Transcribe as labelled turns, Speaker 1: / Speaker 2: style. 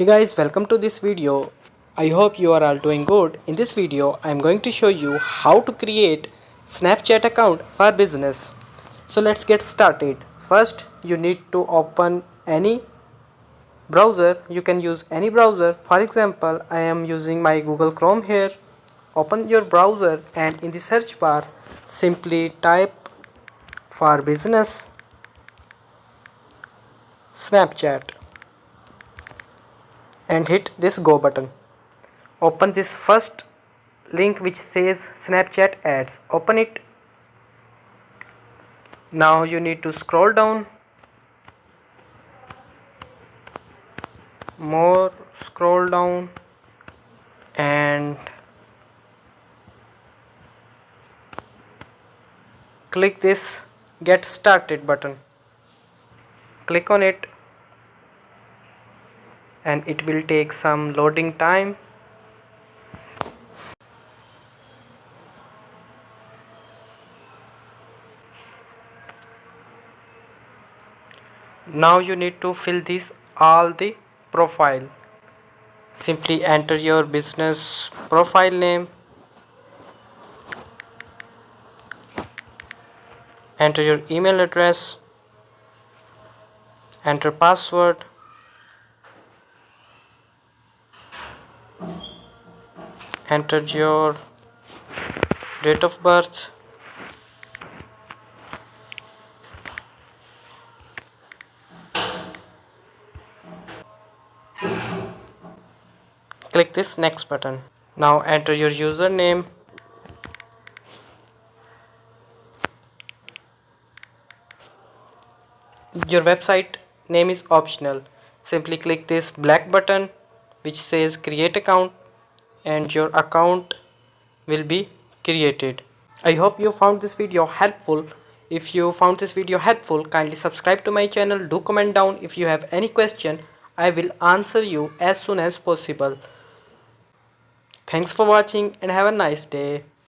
Speaker 1: Hey guys, welcome to this video. I hope you are all doing good. In this video I am going to show you how to create Snapchat account for business. So let's get started. First you need to open any browser. You can use any browser. For example, I am using my Google Chrome here. Open your browser and in the search bar simply type for business Snapchat and hit this go button. Open this first link which says Snapchat ads. Open it. Now you need to scroll down more, scroll down and click this get started button. Click on it and it will take some loading time. Now you need to fill this all the profile. Simply enter your business profile name, enter your email address, enter password, enter your date of birth, click this next button. Now enter your username, your website name is optional. Simply click this black button which says create account and your account will be created. I hope you found this video helpful. If you found this video helpful, kindly subscribe to my channel. Do comment down if you have any question. I will answer you as soon as possible. Thanks for watching and have a nice day.